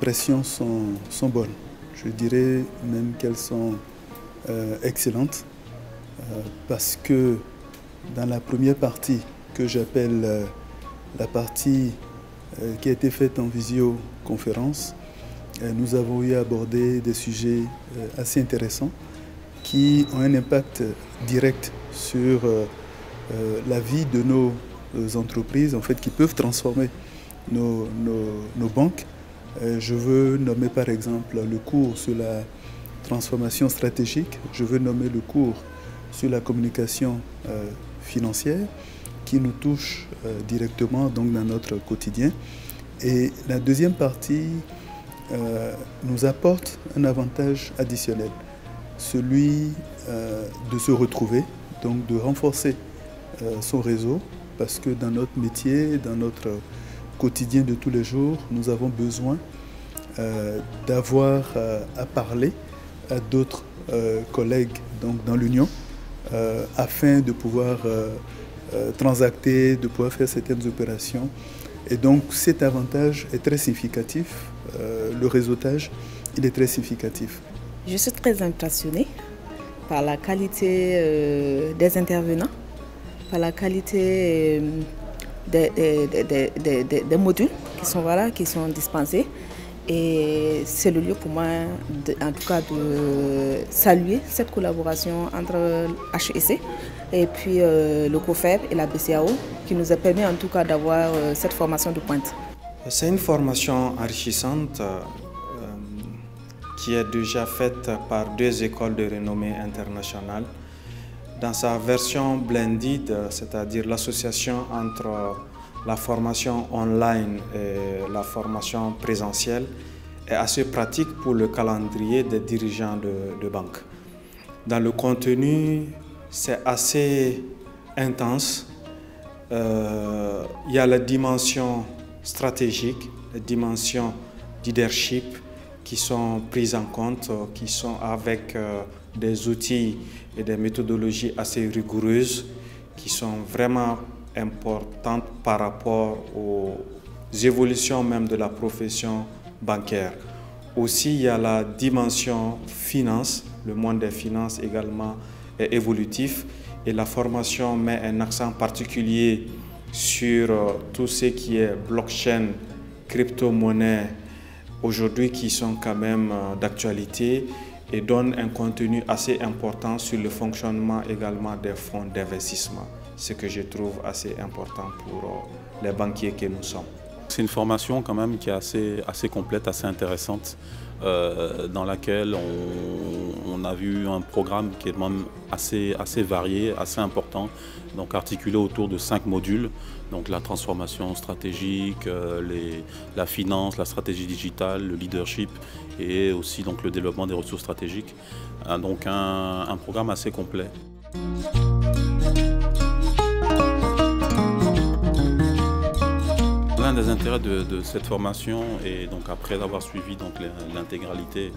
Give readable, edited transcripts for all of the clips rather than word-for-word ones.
impressions sont bonnes. Je dirais même qu'elles sont excellentes parce que dans la première partie que j'appelle la partie qui a été faite en visioconférence, nous avons eu à aborder des sujets assez intéressants qui ont un impact direct sur la vie de nos entreprises, en fait, qui peuvent transformer nos banques. Je veux nommer par exemple le cours sur la transformation stratégique, je veux nommer le cours sur la communication financière qui nous touche directement donc, dans notre quotidien. Et la deuxième partie nous apporte un avantage additionnel, celui de se retrouver, donc de renforcer son réseau, parce que dans notre métier, dans notre quotidien de tous les jours, nous avons besoin d'avoir à parler à d'autres collègues donc, dans l'Union afin de pouvoir transacter, de pouvoir faire certaines opérations. Et donc cet avantage est très significatif, le réseautage, il est très significatif. Je suis très impressionnée par la qualité des intervenants, par la qualité des modules qui sont dispensés. Et c'est le lieu pour moi, en tout cas, de saluer cette collaboration entre HEC et puis le COFEB et la BCAO qui nous a permis en tout cas d'avoir cette formation de pointe. C'est une formation enrichissante qui est déjà faite par 2 écoles de renommée internationale. Dans sa version blended, c'est-à-dire l'association entre la formation online et la formation présentielle, est assez pratique pour le calendrier des dirigeants de banque. Dans le contenu, c'est assez intense. Il y a la dimension stratégique, les dimensions leadership qui sont prises en compte, qui sont avec des outils et des méthodologies assez rigoureuses, qui sont vraiment importantes par rapport aux évolutions même de la profession bancaire. Aussi, il y a la dimension finance, le monde des finances également est évolutif et la formation met un accent particulier sur tout ce qui est blockchain, crypto-monnaie, aujourd'hui qui sont quand même d'actualité et donne un contenu assez important sur le fonctionnement également des fonds d'investissement, ce que je trouve assez important pour les banquiers que nous sommes. C'est une formation quand même qui est assez complète, assez intéressante, dans laquelle on a vu un programme qui est même assez varié, assez important, donc articulé autour de 5 modules, donc la transformation stratégique, la finance, la stratégie digitale, le leadership et aussi donc le développement des ressources stratégiques. Donc un programme assez complet. L'un des intérêts de cette formation, et donc après avoir suivi l'intégralité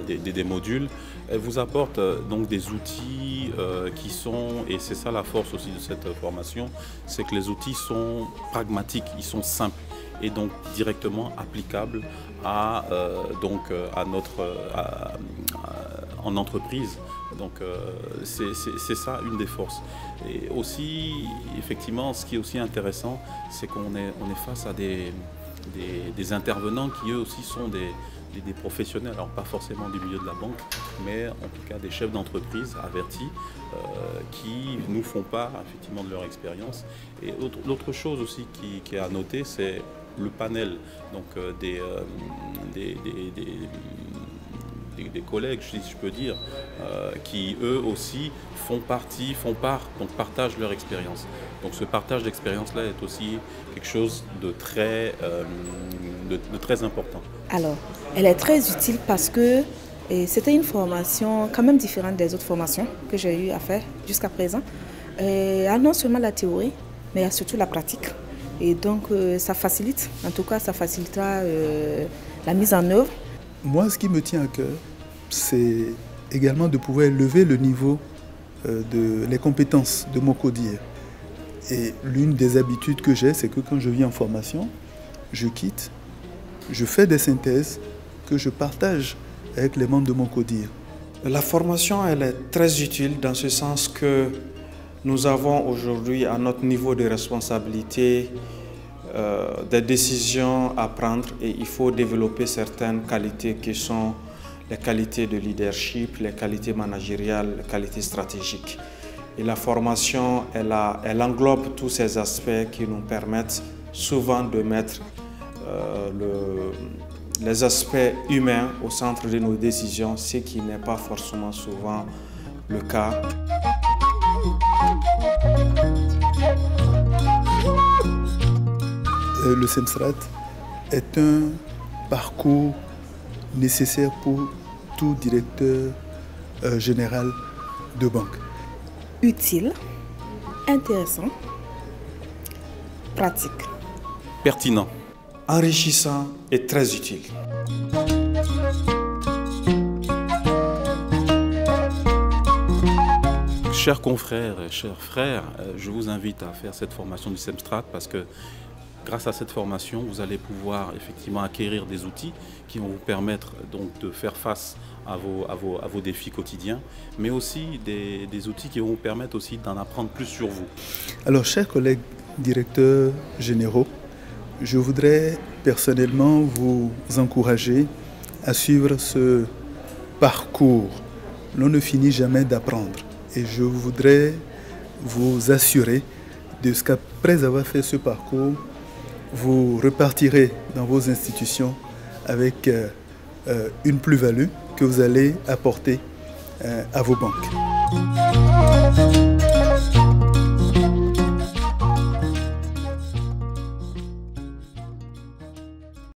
des modules, elle vous apporte donc des outils qui sont, et c'est ça la force aussi de cette formation, c'est que les outils sont pragmatiques, ils sont simples et donc directement applicables en entreprise. Donc c'est ça une des forces. Et aussi, effectivement, ce qui est aussi intéressant, c'est qu'on est face à des intervenants qui eux aussi sont des professionnels, alors pas forcément du milieu de la banque, mais en tout cas des chefs d'entreprise avertis qui nous font part effectivement de leur expérience. Et l'autre chose aussi qui est à noter, c'est le panel donc, des collègues, si je peux dire, qui eux aussi font part, donc partagent leur expérience. Donc ce partage d'expérience-là est aussi quelque chose de très important. Alors, elle est très utile parce que c'était une formation quand même différente des autres formations que j'ai eu à faire jusqu'à présent. Non seulement la théorie, mais il y a surtout la pratique. Et donc ça facilite, en tout cas ça facilitera la mise en œuvre. Moi, ce qui me tient à cœur, c'est également de pouvoir élever le niveau les compétences de mon codir. Et l'une des habitudes que j'ai, c'est que quand je viens en formation, je quitte je fais des synthèses que je partage avec les membres de mon CODIR. La formation, elle est très utile dans ce sens que nous avons aujourd'hui à notre niveau de responsabilité des décisions à prendre et il faut développer certaines qualités qui sont les qualités de leadership, les qualités managériales, les qualités stratégiques. Et la formation, elle englobe tous ces aspects qui nous permettent souvent de mettre les aspects humains au centre de nos décisions, ce qui n'est pas forcément souvent le cas. Le CEMSTRAT est un parcours nécessaire pour tout directeur général de banque. Utile, intéressant, pratique. Pertinent. Enrichissant et très utile. Chers confrères, chers frères, je vous invite à faire cette formation du CEMSTRAT parce que grâce à cette formation, vous allez pouvoir effectivement acquérir des outils qui vont vous permettre donc de faire face à vos défis quotidiens, mais aussi des outils qui vont vous permettre aussi d'en apprendre plus sur vous. Alors, chers collègues directeurs généraux, je voudrais personnellement vous encourager à suivre ce parcours. L'on ne finit jamais d'apprendre. Et je voudrais vous assurer de ce qu'après avoir fait ce parcours, vous repartirez dans vos institutions avec une plus-value que vous allez apporter à vos banques.